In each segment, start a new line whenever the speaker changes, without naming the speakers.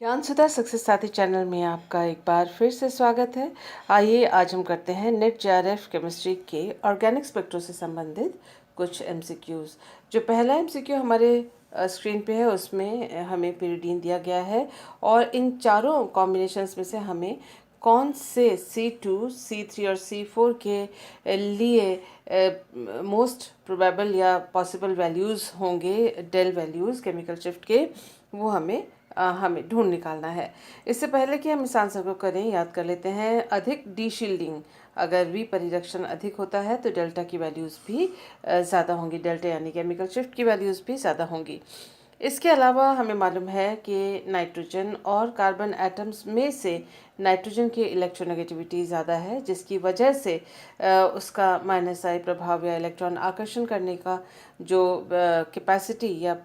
Gyan Sudha success साथी channel में आपका एक बार फिर से स्वागत है। आइए आज हम करते हैं नेट जेआरएफ केमिस्ट्री के ऑर्गेनिक स्पेक्ट्रो से संबंधित कुछ एमसीक्यूज़। जो पहला एमसीक्यू हमारे स्क्रीन पे है उसमें हमें pyridine दिया गया है और इन चारों कॉम्बिनेशंस में से हमें कौन से C2, C3 और C4 के लिए मोस्ट प्रोबेबल या पॉसिबल वैल्यूज़ होंगे, डेल वैल्यूज़ केमिकल शिफ्ट के, वो हमें ढूंढ निकालना है। इससे पहले कि हम इस आंसर को करें, याद कर लेते हैं अधिक डी शील्डिंग, अगर वी परिरक्षण अधिक होता है तो डेल्टा की वैल्यूज़ भी ज़्यादा होंगी, डेल्टा यानी केमिकल शिफ्ट की वैल्यूज़ भी ज़्यादा होंगी। इसके अलावा हमें मालूम है कि नाइट्रोजन और कार्बन एटम्स में से नाइट्रोजन की इलेक्ट्रोनेगेटिविटी ज़्यादा है, जिसकी वजह से उसका -I प्रभाव या इलेक्ट्रॉन आकर्षण करने का जो कैपेसिटी या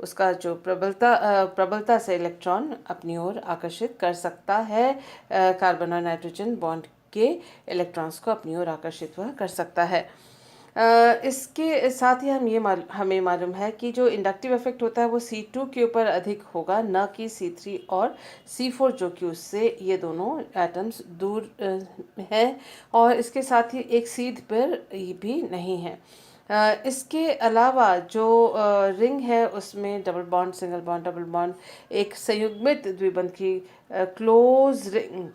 उसका जो प्रबलता से इलेक्ट्रॉन अपनी ओर आकर्षित कर सकता है, कार्बन और नाइट्रोजन बॉन्ड के इलेक्ट्रॉन्स को अपनी ओर आकर्षित वह कर सकता है। इसके साथ ही हमें मालूम है कि जो इंडक्टिव इफेक्ट होता है वो C2 के ऊपर अधिक होगा, न कि C3 और C4, जो कि उससे ये दोनों एटम्स दूर हैं और इसके साथ ही एक सीध पर भी नहीं है। इसके अलावा जो रिंग है उसमें double bond, single bond, double bond, एक संयुग्मित द्विबंध की क्लोज रिंग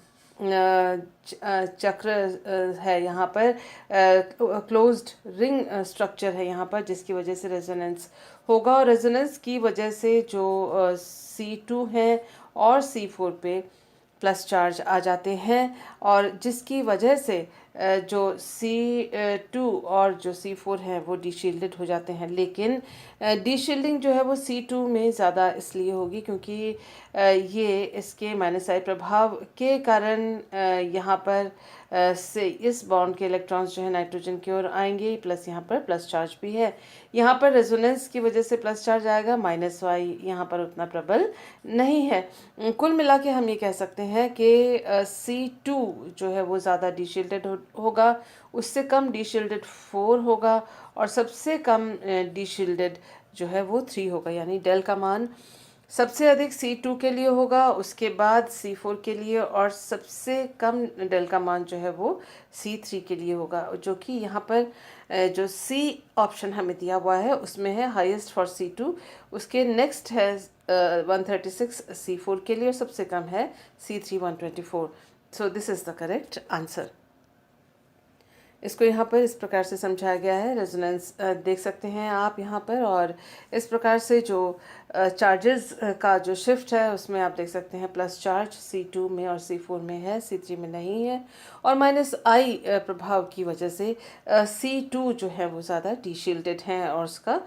चक्र है यहाँ पर, क्लोज्ड रिंग स्ट्रक्चर है यहाँ पर, जिसकी वजह से रेजोनेंस होगा और रेजोनेंस की वजह से जो C2 है और C4 पे प्लस चार्ज आ जाते हैं और जिसकी वजह से जो C2 और जो C4 हैं वो डीशील्डेड हो जाते हैं। लेकिन डीशील्डिंग जो है वो C2 में ज़्यादा इसलिए होगी क्योंकि ये इसके -I प्रभाव के कारण यहाँ पर से इस बॉन्ड के इलेक्ट्रॉन्स जो है नाइट्रोजन की ओर आएंगे, प्लस यहाँ पर प्लस चार्ज भी है। यहाँ पर रेजोनेंस की वजह से प्लस चार्ज आएगा, -Y यहाँ पर उतना प्रबल नहीं है। कुल मिला के हम ये कह सकते हैं कि C2 जो है वो ज़्यादा डीशील्डेड होगा, उससे कम डीशील्डेड 4 होगा और सबसे कम डीशील्डेड जो है वो 3 होगा, यानी डेल का मान सबसे अधिक C2 के लिए होगा, उसके बाद C4 के लिए और सबसे कम डेल का मान जो है वो C3 के लिए होगा, जो कि यहाँ पर जो C ऑप्शन हमें दिया हुआ है उसमें है हाईएस्ट फॉर C2, उसके नेक्स्ट है 136 C4 के लिए और सबसे कम है C3 124। So this is the correct answer. इसको यहाँ पर इस प्रकार से समझाया गया है, रेजोनेंस देख सकते हैं आप यहाँ पर, और इस प्रकार से जो चार्जेस का जो शिफ्ट है उसमें आप देख सकते हैं प्लस चार्ज C2 में और C4 में है, C3 में नहीं है, और -I प्रभाव की वजह से C2 जो है वो ज़्यादा डीशील्डेड है और उसका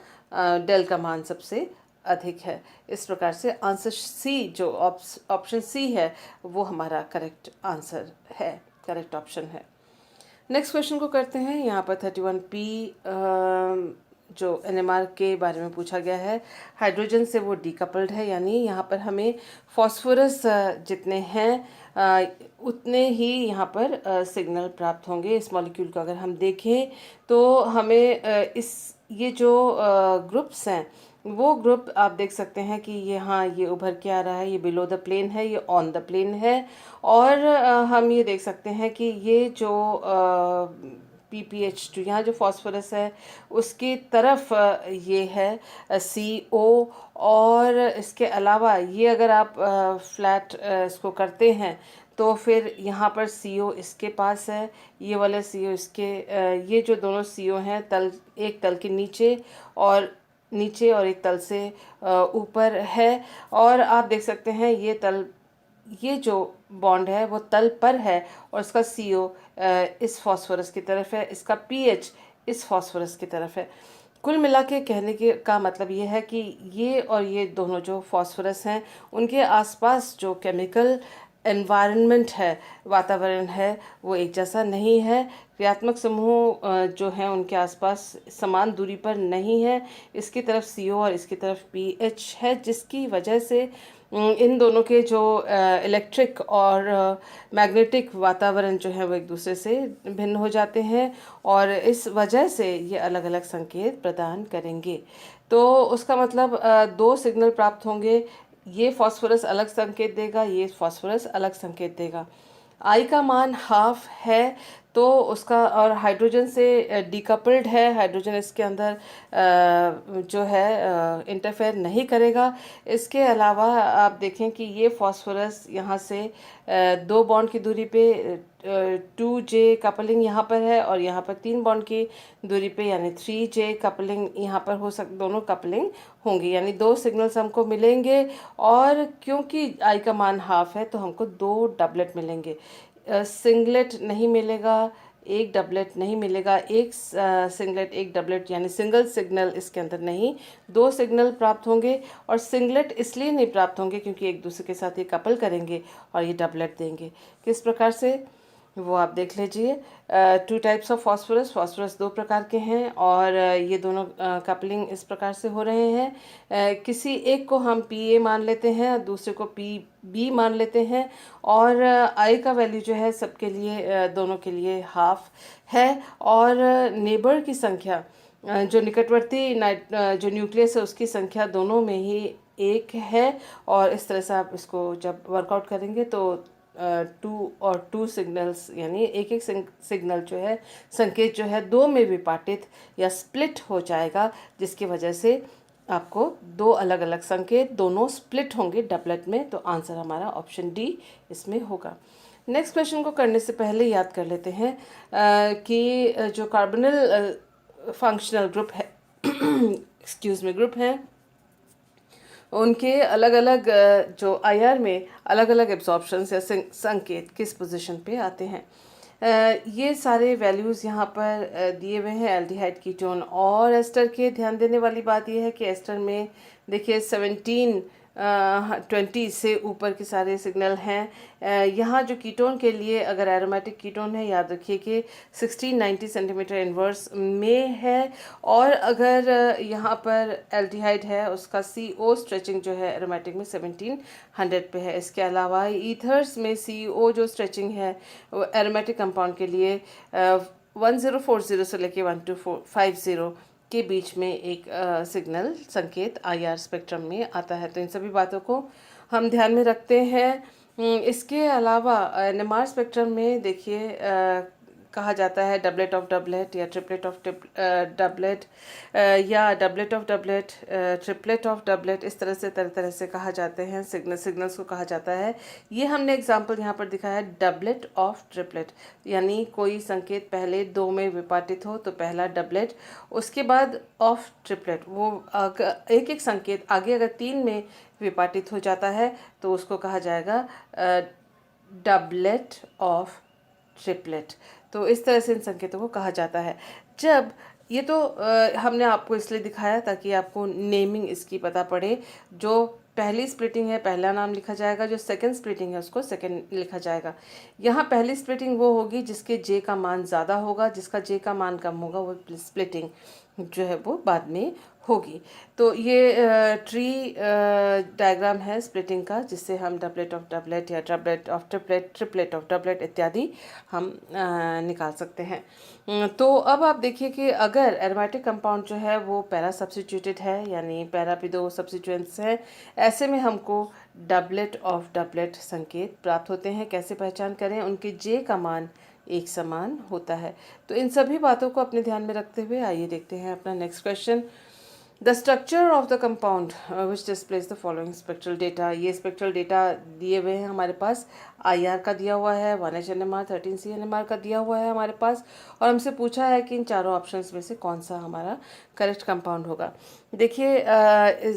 डेल का मान सबसे अधिक है। इस प्रकार से आंसर C, जो ऑप्शन C है, वो हमारा करेक्ट आंसर है, करेक्ट ऑप्शन है। नेक्स्ट क्वेश्चन को करते हैं। यहाँ पर 31P जो NMR के बारे में पूछा गया है, हाइड्रोजन से वो डीकपल्ड है, यानी यहाँ पर हमें फॉस्फोरस जितने हैं उतने ही यहाँ पर सिग्नल प्राप्त होंगे। इस मॉलिक्यूल को अगर हम देखें तो हमें ये जो ग्रुप्स हैं वो ग्रुप आप देख सकते हैं कि ये, हाँ, ये उभर के आ रहा है, ये बिलो द प्लेन है, ये ऑन द प्लेन है, और हम ये देख सकते हैं कि ये जो PPH2 यहाँ जो फॉस्फोरस है उसकी तरफ ये है CO, और इसके अलावा ये अगर आप फ्लैट इसको करते हैं तो फिर यहाँ पर CO इसके पास है, ये वाला CO इसके, ये जो दोनों CO हैं तल, एक तल के नीचे और एक तल से ऊपर है, और आप देख सकते हैं ये तल, ये जो बॉन्ड है वो तल पर है और इसका CO इस फॉस्फोरस की तरफ है, इसका pH इस फॉस्फोरस की तरफ है। कुल मिला के कहने के का मतलब ये है कि ये और ये दोनों जो फॉस्फोरस हैं उनके आसपास जो केमिकल एनवायरनमेंट है, वातावरण है, वो एक जैसा नहीं है। क्रियात्मक समूह जो हैं उनके आसपास समान दूरी पर नहीं है, इसकी तरफ CO और इसकी तरफ pH है, जिसकी वजह से इन दोनों के जो इलेक्ट्रिक और मैग्नेटिक वातावरण जो है वो एक दूसरे से भिन्न हो जाते हैं और इस वजह से ये अलग अलग संकेत प्रदान करेंगे। तो उसका मतलब दो सिग्नल प्राप्त होंगे, ये फास्फोरस अलग संकेत देगा, ये फास्फोरस अलग संकेत देगा। आई का मान हाफ है तो उसका, और हाइड्रोजन से डिकपल्ड है, हाइड्रोजन इसके अंदर जो है इंटरफेयर नहीं करेगा। इसके अलावा आप देखें कि ये फास्फोरस यहाँ से 2 बॉन्ड की दूरी पे 2J कपलिंग यहाँ पर है, और यहाँ पर 3 बॉन्ड की दूरी पे यानी 3J कपलिंग यहाँ पर हो दोनों कपलिंग होंगी, यानी 2 सिग्नल्स हमको मिलेंगे। और क्योंकि आई का मान हाफ है तो हमको 2 डबलेट मिलेंगे, सिंगलेट नहीं मिलेगा, एक डबलेट नहीं मिलेगा। एक सिंगलेट एक डबलेट यानी सिंगल सिग्नल इसके अंदर नहीं, 2 सिग्नल प्राप्त होंगे। और सिंगलेट इसलिए नहीं प्राप्त होंगे क्योंकि एक दूसरे के साथ ये कपल करेंगे और ये डबलेट देंगे। किस प्रकार से, वो आप देख लीजिए। 2 टाइप्स ऑफ फास्फोरस, फास्फोरस 2 प्रकार के हैं, और ये दोनों कपलिंग इस प्रकार से हो रहे हैं। किसी एक को हम Pa मान लेते हैं और दूसरे को Pb मान लेते हैं, और आई का वैल्यू जो है सबके लिए दोनों के लिए हाफ है। और नेबर की संख्या, जो निकटवर्ती जो न्यूक्लियस है उसकी संख्या दोनों में ही 1 है। और इस तरह से आप इसको जब वर्कआउट करेंगे तो 2 सिग्नल्स यानी एक एक सिग्नल जो है, संकेत जो है 2 में विभाजित या स्प्लिट हो जाएगा, जिसकी वजह से आपको 2 अलग अलग संकेत दोनों स्प्लिट होंगे डबलेट में। तो आंसर हमारा ऑप्शन डी इसमें होगा। नेक्स्ट क्वेश्चन को करने से पहले याद कर लेते हैं कि जो कार्बोनिल फंक्शनल ग्रुप है एक्सक्यूज मी ग्रुप है, उनके अलग अलग जो आईआर में अलग अलग एब्जॉर्प्शंस या संकेत किस पोजीशन पे आते हैं। ये सारे वैल्यूज़ यहाँ पर दिए हुए हैं एल्डिहाइड कीटोन और एस्टर के। ध्यान देने वाली बात यह है कि एस्टर में देखिए 20 से ऊपर के सारे सिग्नल हैं। यहाँ जो कीटोन के लिए अगर एरोमेटिक कीटोन है, याद रखिए कि 1690 सेंटीमीटर इन्वर्स में है। और अगर यहाँ पर एल्डिहाइड है उसका CO स्ट्रेचिंग जो है एरोमेटिक में 1700 पे है। इसके अलावा ईथर्स में CO जो स्ट्रेचिंग है वो एरोमेटिक कंपाउंड के लिए 1040 से लेके 1250 के बीच में एक सिग्नल संकेत आईआर स्पेक्ट्रम में आता है। तो इन सभी बातों को हम ध्यान में रखते हैं। इसके अलावा NMR स्पेक्ट्रम में देखिए कहा जाता है डबलेट ऑफ डबलेट या ट्रिपलेट ऑफ डबलेट या doublet of doublet, triplet of doublet, इस तरह तरह से कहा जाते हैं। सिग्नल्स को कहा जाता है। ये हमने एग्जांपल यहाँ पर दिखाया है डबलेट ऑफ ट्रिपलेट, यानी कोई संकेत पहले 2 में विभाजित हो तो पहला डबलेट, उसके बाद ऑफ ट्रिपलेट, वो एक एक संकेत आगे अगर 3 में विभाजित हो जाता है तो उसको कहा जाएगा डबलेट ऑफ ट्रिपलेट। तो इस तरह से इन संकेतों को कहा जाता है। जब ये तो हमने आपको इसलिए दिखाया ताकि आपको नेमिंग इसकी पता पड़े। जो पहली स्प्लिटिंग है पहला नाम लिखा जाएगा, जो सेकंड स्प्लिटिंग है उसको सेकंड लिखा जाएगा। यहाँ पहली स्प्लिटिंग वो होगी जिसके J का मान ज़्यादा होगा, जिसका J का मान कम होगा वो स्प्लिटिंग जो है वो बाद में होगी। तो ये ट्री डायग्राम है स्प्लिटिंग का, जिससे हम डबलेट ऑफ डबलेट या doublet of triplet, triplet of doublet इत्यादि हम निकाल सकते हैं। तो अब आप देखिए कि अगर एरोमेटिक कंपाउंड जो है वो पैरा सब्स्टिट्यूटेड है यानी पैरा पे 2 सब्स्टिट्यूएंट्स हैं, ऐसे में हमको डबलेट ऑफ डबलेट संकेत प्राप्त होते हैं। कैसे पहचान करें, उनके J का मान एक समान होता है। तो इन सभी बातों को अपने ध्यान में रखते हुए आइए देखते हैं अपना next question. The structure of the compound which displays the following spectral data. ये स्पेक्ट्रल डेटा दिए हुए हैं हमारे पास। IR का दिया हुआ है, 1H NMR, 13C NMR का दिया हुआ है हमारे पास, और हमसे पूछा है कि इन चारों ऑप्शंस में से कौन सा हमारा करेक्ट कंपाउंड होगा। देखिए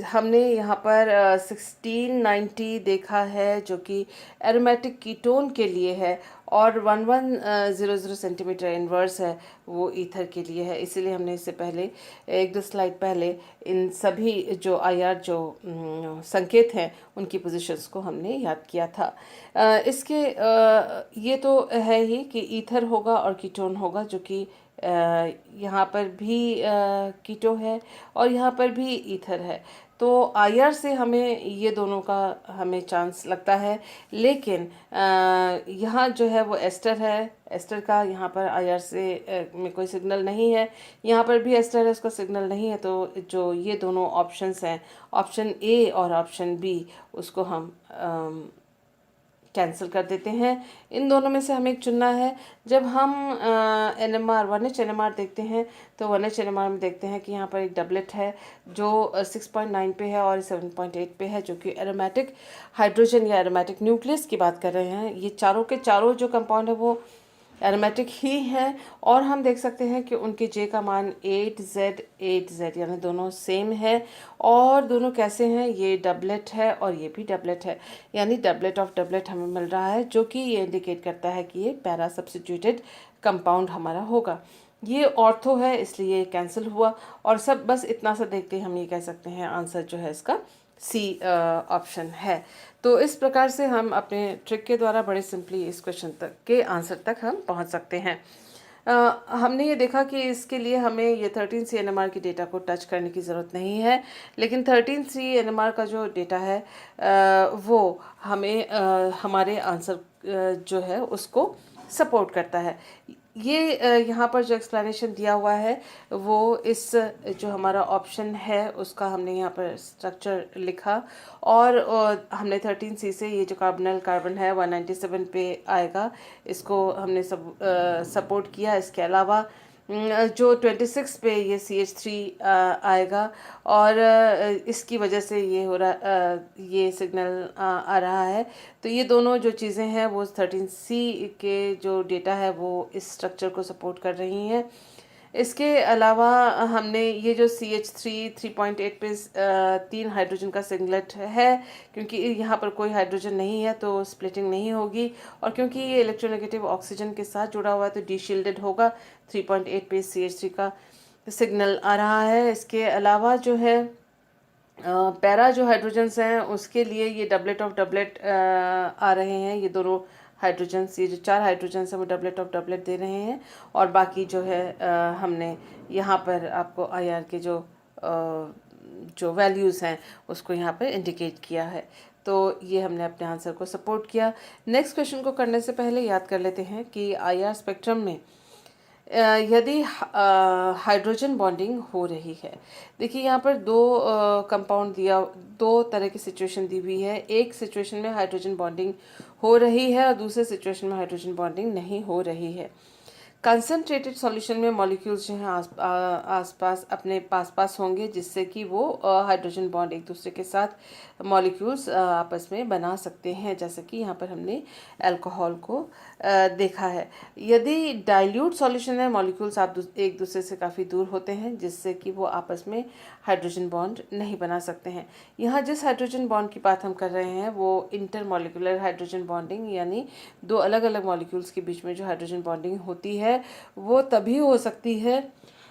हमने यहाँ पर 1690 देखा है जो कि एरोमेटिक कीटोन के लिए है, और 1100 सेंटीमीटर इन्वर्स है वो ईथर के लिए है। इसीलिए हमने इससे पहले 1-2 स्लाइड पहले इन सभी जो IR जो संकेत हैं उनकी पोजीशंस को हमने याद किया था। इसके ये तो है ही कि ईथर होगा और कीटोन होगा, जो कि यहाँ पर भी कीटो है और यहाँ पर भी ईथर है। तो IR से हमें ये दोनों का हमें चांस लगता है, लेकिन यहाँ जो है वो एस्टर है, एस्टर का यहाँ पर IR से में कोई सिग्नल नहीं है, यहाँ पर भी एस्टर है, उसका सिग्नल नहीं है। तो जो ये दोनों ऑप्शंस हैं, ऑप्शन ए और ऑप्शन बी, उसको हम कैंसिल कर देते हैं। इन दोनों में से हमें एक चुनना है। जब हम NMR 1H NMR देखते हैं तो 1H NMR में देखते हैं कि यहाँ पर एक डबलेट है जो 6.9 पे है और 7.8 पे है, जो कि एरोमेटिक हाइड्रोजन या एरोमेटिक न्यूक्लियस की बात कर रहे हैं। ये चारों के चारों जो कंपाउंड है वो एरोमेटिक ही है। और हम देख सकते हैं कि उनके J का मान 8Z यानी दोनों सेम है। और दोनों कैसे हैं, ये डबलेट है और ये भी डबलेट है, यानी डबलेट ऑफ डबलेट हमें मिल रहा है, जो कि ये इंडिकेट करता है कि ये पैरा सब्स्टिट्यूटेड कंपाउंड हमारा होगा। ये ऑर्थो है इसलिए ये कैंसिल हुआ। और सब बस इतना सा देख के हम ये कह सकते हैं आंसर जो है इसका सी ऑप्शन है। तो इस प्रकार से हम अपने ट्रिक के द्वारा बड़े सिंपली इस क्वेश्चन तक के आंसर तक हम पहुंच सकते हैं। हमने ये देखा कि इसके लिए हमें ये 13C NMR की डेटा को टच करने की ज़रूरत नहीं है, लेकिन 13C NMR का जो डेटा है वो हमें हमारे आंसर जो है उसको सपोर्ट करता है। ये यहाँ पर जो एक्सप्लेनेशन दिया हुआ है वो इस जो हमारा ऑप्शन है उसका हमने यहाँ पर स्ट्रक्चर लिखा। और हमने 13C से ये जो कार्बोनिल कार्बन है 197 पे आएगा, इसको हमने सब सपोर्ट किया। इसके अलावा जो 26 पे ये CH3 आएगा और इसकी वजह से ये हो रहा ये सिग्नल आ रहा है। तो ये दोनों जो चीज़ें हैं वो 13C के जो डेटा है वो इस स्ट्रक्चर को सपोर्ट कर रही हैं। इसके अलावा हमने ये जो CH3 3.8 पे 3 हाइड्रोजन का सिंगलेट है, क्योंकि यहाँ पर कोई हाइड्रोजन नहीं है तो स्प्लिटिंग नहीं होगी। और क्योंकि ये इलेक्ट्रोनेगेटिव ऑक्सीजन के साथ जुड़ा हुआ है तो डीशील्डेड होगा। 3.8 पे CH3 का सिग्नल आ रहा है। इसके अलावा जो है पैरा जो हाइड्रोजन्स हैं उसके लिए ये डबलेट ऑफ डबलेट आ रहे हैं। ये दोनों हाइड्रोजन्स, ये जो 4 हाइड्रोजन्स हैं वो डबलेट ऑफ डबलेट दे रहे हैं। और बाकी जो है हमने यहाँ पर आपको IR के जो वैल्यूज़ हैं उसको यहाँ पर इंडिकेट किया है। तो ये हमने अपने आंसर को सपोर्ट किया। नेक्स्ट क्वेश्चन को करने से पहले याद कर लेते हैं कि IR स्पेक्ट्रम में यदि हाइड्रोजन बॉन्डिंग हो रही है। देखिए यहाँ पर दो तरह की सिचुएशन दी हुई है। एक सिचुएशन में हाइड्रोजन बॉन्डिंग हो रही है और दूसरे सिचुएशन में हाइड्रोजन बॉन्डिंग नहीं हो रही है। कंसनट्रेटेड सॉल्यूशन में मॉलिक्यूल्स जो हैं आसपास अपने पास होंगे, जिससे कि वो हाइड्रोजन बॉन्ड एक दूसरे के साथ मॉलिक्यूल्स आपस में बना सकते हैं, जैसे कि यहाँ पर हमने अल्कोहल को देखा है। यदि डाइल्यूट सॉल्यूशन है, मॉलिक्यूल्स एक दूसरे से काफ़ी दूर होते हैं, जिससे कि वो आपस में हाइड्रोजन बॉन्ड नहीं बना सकते हैं। यहाँ जिस हाइड्रोजन बॉन्ड की बात हम कर रहे हैं वो इंटरमॉलिक्यूलर हाइड्रोजन बॉन्डिंग, यानी दो अलग अलग मॉलिक्यूल्स के बीच में जो हाइड्रोजन बॉन्डिंग होती है वो तभी हो सकती है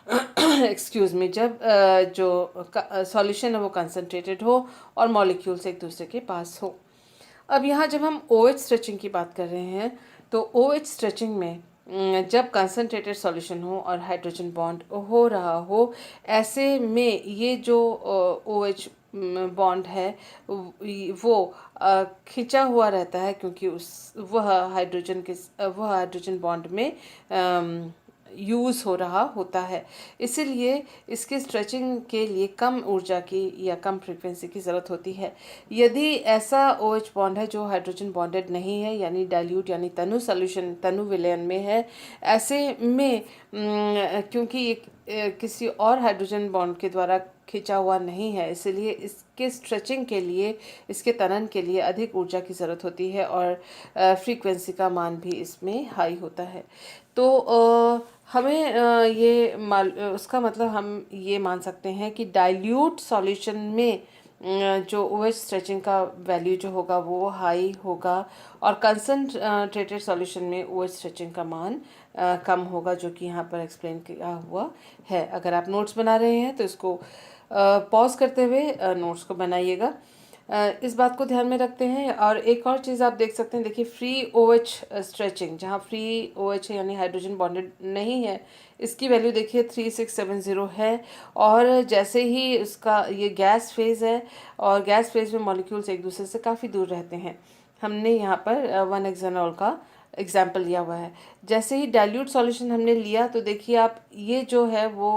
एक्सक्यूज़ मी, जब जो सॉल्यूशन है वो कंसनट्रेटेड हो और मॉलिक्यूल्स एक दूसरे के पास हो। अब यहाँ जब हम OH स्ट्रेचिंग की बात कर रहे हैं तो OH स्ट्रेचिंग में जब कंसनट्रेटेड सॉल्यूशन हो और हाइड्रोजन बॉन्ड हो रहा हो, ऐसे में ये जो OH बॉन्ड है वो खिंचा हुआ रहता है, क्योंकि वह हाइड्रोजन बॉन्ड में यूज़ हो रहा होता है। इसीलिए इसके स्ट्रेचिंग के लिए कम ऊर्जा की या कम फ्रीक्वेंसी की ज़रूरत होती है। यदि ऐसा OH बॉन्ड है जो हाइड्रोजन बॉन्डेड नहीं है, यानी डाइल्यूट यानी तनु विलयन में है, ऐसे में क्योंकि ये किसी और हाइड्रोजन बॉन्ड के द्वारा खिंचा हुआ नहीं है, इसलिए इसके स्ट्रेचिंग के लिए, इसके तनन के लिए अधिक ऊर्जा की ज़रूरत होती है और फ्रीक्वेंसी का मान भी इसमें हाई होता है। तो हमें उसका मतलब हम ये मान सकते हैं कि डाइल्यूट सॉल्यूशन में जो OH स्ट्रेचिंग का वैल्यू जो होगा वो हाई होगा और कंसनट्रेटेड सॉल्यूशन में OH स्ट्रेचिंग का मान कम होगा, जो कि यहाँ पर एक्सप्लेन किया हुआ है। अगर आप नोट्स बना रहे हैं तो इसको पॉज करते हुए नोट्स को बनाइएगा। इस बात को ध्यान में रखते हैं। और एक और चीज़ आप देख सकते हैं, देखिए फ्री OH स्ट्रेचिंग, जहाँ फ्री OH है यानी हाइड्रोजन बॉन्डेड नहीं है, इसकी वैल्यू देखिए 3670 है। और जैसे ही उसका ये गैस फेज़ है, और गैस फेज़ में मॉलिक्यूल्स एक दूसरे से काफ़ी दूर रहते हैं। हमने यहाँ पर 1-हेक्सेनॉल का एग्जाम्पल लिया हुआ है। जैसे ही डाइल्यूट सॉल्यूशन हमने लिया तो देखिए आप, ये जो है वो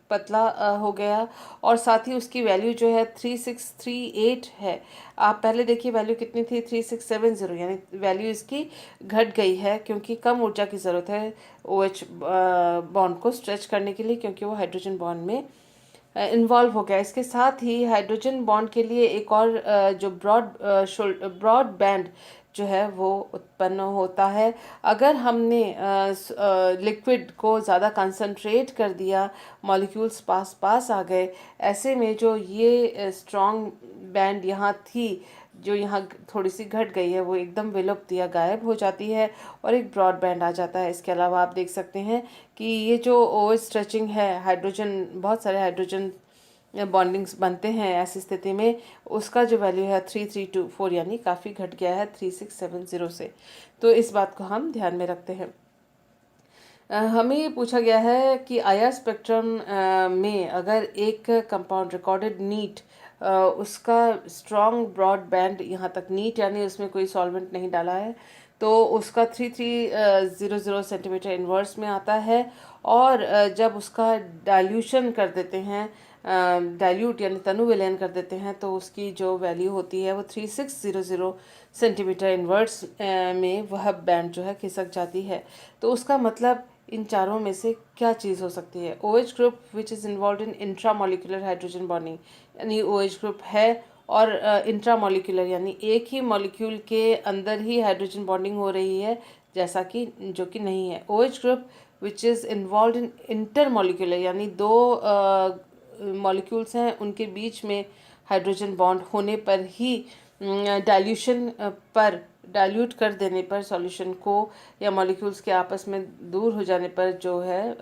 पतला हो गया, और साथ ही उसकी वैल्यू जो है 3638 है। आप पहले देखिए वैल्यू कितनी थी, 3670, यानी वैल्यू इसकी घट गई है, क्योंकि कम ऊर्जा की ज़रूरत है OH बॉन्ड को स्ट्रेच करने के लिए, क्योंकि वो हाइड्रोजन बॉन्ड में इन्वॉल्व हो गया। इसके साथ ही हाइड्रोजन बॉन्ड के लिए एक और जो ब्रॉड बैंड जो है वो उत्पन्न होता है। अगर हमने लिक्विड को ज़्यादा कंसंट्रेट कर दिया, मॉलिक्यूल्स पास पास आ गए, ऐसे में जो ये स्ट्रॉन्ग बैंड यहाँ थी, जो यहाँ थोड़ी सी घट गई है, वो एकदम विलुप्त या गायब हो जाती है, और एक ब्रॉड बैंड आ जाता है। इसके अलावा आप देख सकते हैं कि ये जो OH स्ट्रेचिंग है, हाइड्रोजन, बहुत सारे हाइड्रोजन बॉन्डिंग्स बनते हैं ऐसी स्थिति में, उसका जो वैल्यू है 3324, यानी काफ़ी घट गया है 3670 से। तो इस बात को हम ध्यान में रखते हैं। हमें ये पूछा गया है कि IR स्पेक्ट्रम में अगर एक कंपाउंड रिकॉर्डेड नीट, उसका स्ट्रॉन्ग ब्रॉड बैंड यहाँ तक नीट, यानी उसमें कोई सॉल्वेंट नहीं डाला है, तो उसका 3300 सेंटीमीटर इन्वर्स में आता है। और जब उसका डाइल्यूशन कर देते हैं, डाइल्यूट यानी तनु विलयन कर देते हैं, तो उसकी जो वैल्यू होती है वो 3600 सेंटीमीटर इन्वर्स में वह बैंड जो है खिसक जाती है। तो उसका मतलब इन चारों में से क्या चीज़ हो सकती है? OH group which is involve in intramolecular hydrogen bonding, यानी OH ग्रुप है, और इंट्रामोलिकुलर यानी एक ही मॉलिक्यूल के अंदर ही हाइड्रोजन बॉन्डिंग हो रही है, जैसा कि जो कि नहीं है। OH group which is involve in intermolecular, यानी दो मॉलिक्यूल्स हैं, उनके बीच में हाइड्रोजन बॉन्ड होने पर ही, डाइल्यूशन पर, डाइल्यूट कर देने पर सॉल्यूशन को, या मॉलिक्यूल्स के आपस में दूर हो जाने पर जो है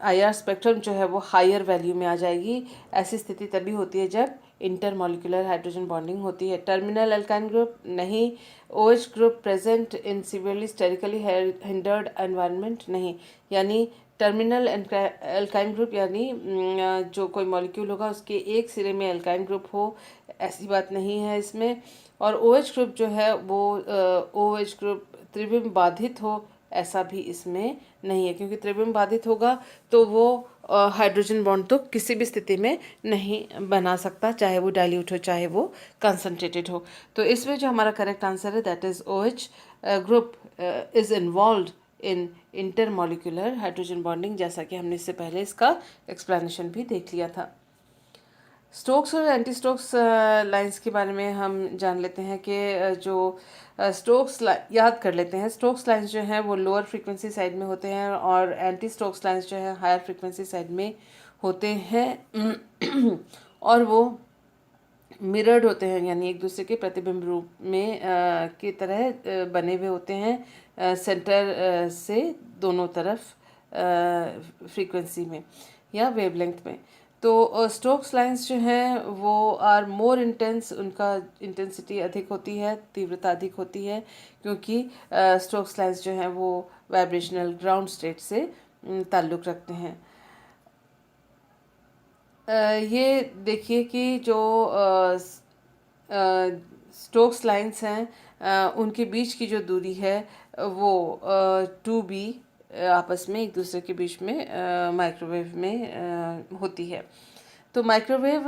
IR स्पेक्ट्रम जो है वो हायर वैल्यू में आ जाएगी। ऐसी स्थिति तभी होती है जब इंटरमॉलिक्यूलर हाइड्रोजन बॉन्डिंग होती है। टर्मिनल अल्काइन ग्रुप नहीं। OH group present in severely sterically hindered environment नहीं, यानी टर्मिनल अल्काइन ग्रुप यानी जो कोई मॉलिक्यूल होगा उसके एक सिरे में अल्काइन ग्रुप हो, ऐसी बात नहीं है इसमें। और OH ग्रुप जो है वो OH ग्रुप त्रिविम बाधित हो, ऐसा भी इसमें नहीं है, क्योंकि त्रिविम बाधित होगा तो वो हाइड्रोजन बॉन्ड तो किसी भी स्थिति में नहीं बना सकता, चाहे वो डाइल्यूट हो चाहे वो कंसंट्रेटेड हो। तो इसमें जो हमारा करेक्ट आंसर है that is OH group is involve in intermolecular hydrogen bonding, जैसा कि हमने इससे पहले इसका एक्सप्लेनेशन भी देख लिया था। स्टोक्स और एंटी स्टोक्स लाइंस के बारे में हम जान लेते हैं कि जो स्टोक्स याद कर लेते हैं। स्टोक्स लाइंस जो हैं वो लोअर फ्रीक्वेंसी साइड में होते हैं, और एंटी स्टोक्स लाइंस जो है हायर फ्रीक्वेंसी साइड में होते हैं और वो मिरर्ड होते हैं, यानी एक दूसरे के प्रतिबिंब रूप में की तरह बने हुए होते हैं, सेंटर से दोनों तरफ फ्रीक्वेंसी में या वेवलेंथ में। तो स्टोक्स लाइंस जो हैं वो आर मोर इंटेंस, उनका इंटेंसिटी अधिक होती है, तीव्रता अधिक होती है, क्योंकि स्टोक्स लाइंस जो हैं वो वाइब्रेशनल ग्राउंड स्टेट से ताल्लुक़ रखते हैं। ये देखिए कि जो स्टोक्स लाइंस हैं, उनके बीच की जो दूरी है वो 2b आपस में एक दूसरे के बीच में माइक्रोवेव में होती है। तो माइक्रोवेव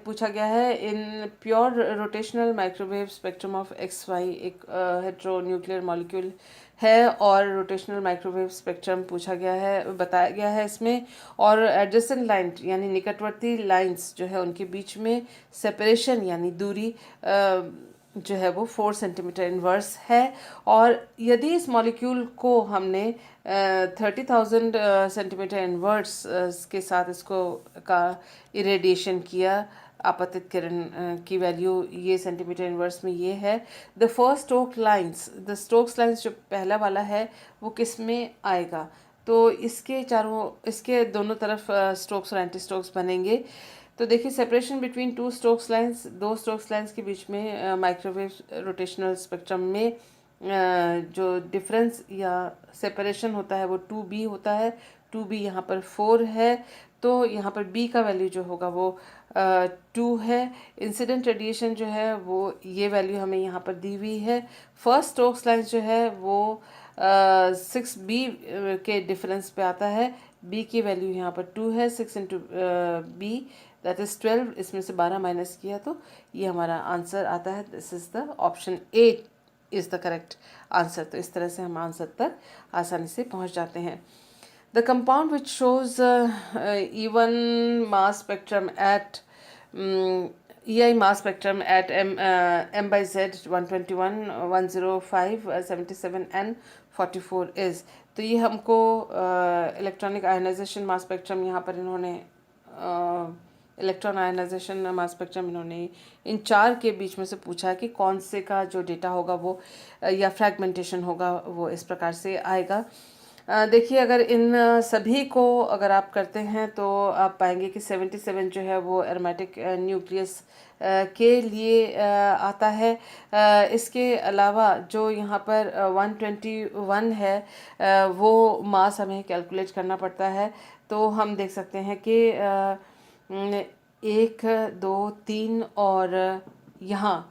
पूछा गया है in pure rotational microwave spectrum of XY, एक हेट्रोन्यूक्लियर मॉलिक्यूल है, और रोटेशनल माइक्रोवेव स्पेक्ट्रम पूछा गया है, बताया गया है इसमें। और एडजेसेंट लाइन यानी निकटवर्ती लाइंस जो है उनके बीच में सेपरेशन यानी दूरी जो है वो 4 सेंटीमीटर इनवर्स है। और यदि इस मॉलिक्यूल को हमने 30,000 सेंटीमीटर इनवर्स के साथ इसको का इरेडिएशन किया, आपतित किरण की वैल्यू ये सेंटीमीटर इनवर्स में ये है। The first Stoke lines, the Stokes lines जो पहला वाला है वो किस में आएगा? तो इसके दोनों तरफ स्टोक्स और एंटी स्टोक्स बनेंगे। तो देखिए separation between two Stokes lines, दो स्टोक्स लाइंस के बीच में माइक्रोवेव रोटेशनल स्पेक्ट्रम में जो डिफरेंस या सेपरेशन होता है वो 2b होता है। 2b यहाँ पर 4 है, तो यहाँ पर b का वैल्यू जो होगा वो 2 है। इंसिडेंट रेडिएशन जो है वो ये वैल्यू हमें यहाँ पर दी हुई है। फर्स्ट स्टोक्स लाइंस जो है वो 6b के डिफरेंस पे आता है। b की वैल्यू यहाँ पर 2 है। 6 इंटू b दैट इज़ 12, इसमें से 12 माइनस किया तो ये हमारा आंसर आता है। This is the option A is the correct answer. तो इस तरह से हम आंसर तक आसानी से पहुंच जाते हैं। The compound which shows even mass spectrum at EI mass spectrum at M by Z 121, 105, 77 and 44 is। तो ये हमको इलेक्ट्रॉनिक आयनाइजेशन मास स्पेक्ट्रम यहाँ पर इन्होंने इलेक्ट्रॉन आयनाइजेशन मास स्पेक्ट्रम इन्होंने इन चार के बीच में से पूछा है कि कौन से का जो डेटा होगा वो या फ्रैगमेंटेशन होगा वो इस प्रकार से आएगा। देखिए अगर इन सभी को अगर आप करते हैं तो आप पाएंगे कि 77 जो है वो एरोमेटिक न्यूक्लियस के लिए आता है। इसके अलावा जो यहाँ पर 121 है वो मास हमें कैलकुलेट करना पड़ता है। तो हम देख सकते हैं कि 1, 2, 3 और यहाँ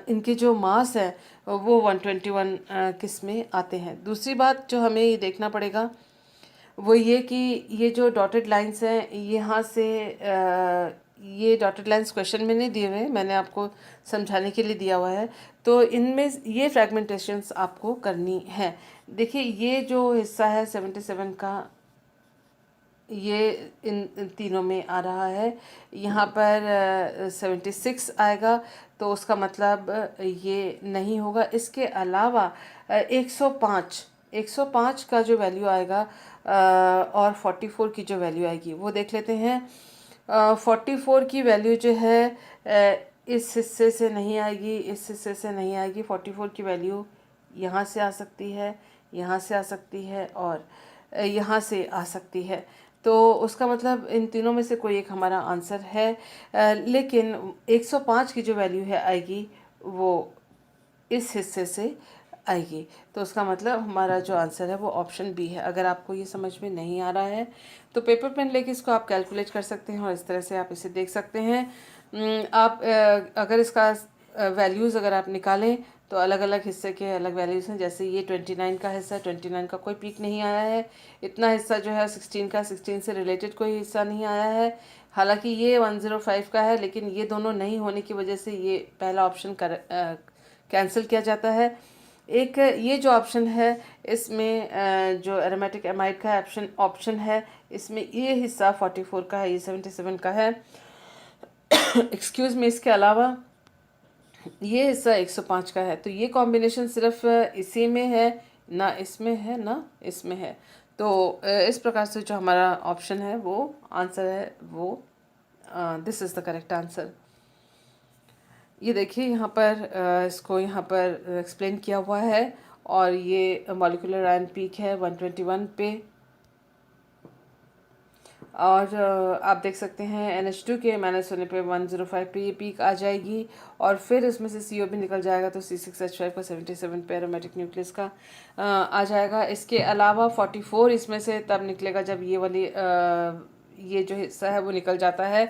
इनके जो मास है वो 121 किस में आते हैं। दूसरी बात जो हमें ये देखना पड़ेगा वो ये कि ये जो डॉटेड लाइंस हैं यहाँ से ये डॉटेड लाइंस क्वेश्चन में नहीं दिए हुए, मैंने आपको समझाने के लिए दिया हुआ है। तो इनमें ये फ्रैगमेंटेशंस आपको करनी है। देखिए ये जो हिस्सा है 77 का ये इन तीनों में आ रहा है। यहाँ पर 76 आएगा तो उसका मतलब ये नहीं होगा। इसके अलावा 105 का जो वैल्यू आएगा और 44 की जो वैल्यू आएगी वो देख लेते हैं। 44 की वैल्यू जो है इस हिस्से से नहीं आएगी, इस हिस्से से नहीं आएगी। 44 की वैल्यू यहाँ से आ सकती है, यहाँ से आ सकती है और यहाँ से आ सकती है। तो उसका मतलब इन तीनों में से कोई एक हमारा आंसर है। लेकिन 105 की जो वैल्यू है आएगी वो इस हिस्से से आएगी। तो उसका मतलब हमारा जो आंसर है वो ऑप्शन बी है। अगर आपको ये समझ में नहीं आ रहा है तो पेपर पेन लेके इसको आप कैलकुलेट कर सकते हैं और इस तरह से आप इसे देख सकते हैं। आप अगर इसका वैल्यूज़ अगर आप निकालें तो अलग अलग हिस्से के अलग वैल्यूज़ हैं। जैसे ये 29 का हिस्सा, 29 का कोई पीक नहीं आया है। इतना हिस्सा जो है 16 का, 16 से रिलेटेड कोई हिस्सा नहीं आया है। हालांकि ये 105 का है, लेकिन ये दोनों नहीं होने की वजह से ये पहला ऑप्शन कैंसिल किया जाता है। एक ये जो ऑप्शन है इसमें जो एरोमेटिक एमाइड का ऑप्शन है इसमें ये हिस्सा 44 का है, ये 77 का है। एक्सक्यूज़ मी, इसके अलावा ये हिस्सा 105 का है। तो ये कॉम्बिनेशन सिर्फ इसी में है, ना इसमें है ना इसमें है। तो इस प्रकार से जो हमारा ऑप्शन है वो आंसर है वो this is the correct answer. ये देखिए यहाँ पर इसको यहाँ पर एक्सप्लेन किया हुआ है और ये मॉलिक्यूलर आयन पीक है 121 पे। और आप देख सकते हैं NH2 के माइनस होने पे 105 पे ये पीक आ जाएगी और फिर इसमें से CO भी निकल जाएगा तो C6H5 का 77 पे एरोमेटिक न्यूक्लियस का आ जाएगा। इसके अलावा 44 इसमें से तब निकलेगा जब ये वाली ये जो हिस्सा है वो निकल जाता है,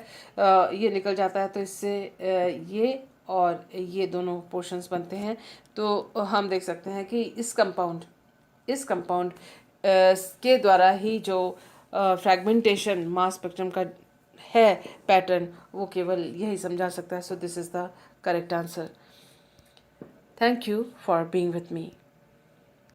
ये निकल जाता है तो इससे ये और ये दोनों पोर्शंस बनते हैं। तो हम देख सकते हैं कि इस कंपाउंड के द्वारा ही जो फ्रैगमेंटेशन मास स्पेक्ट्रम का है पैटर्न वो केवल यही समझा सकता है। So this is the correct answer. Thank you for being with me.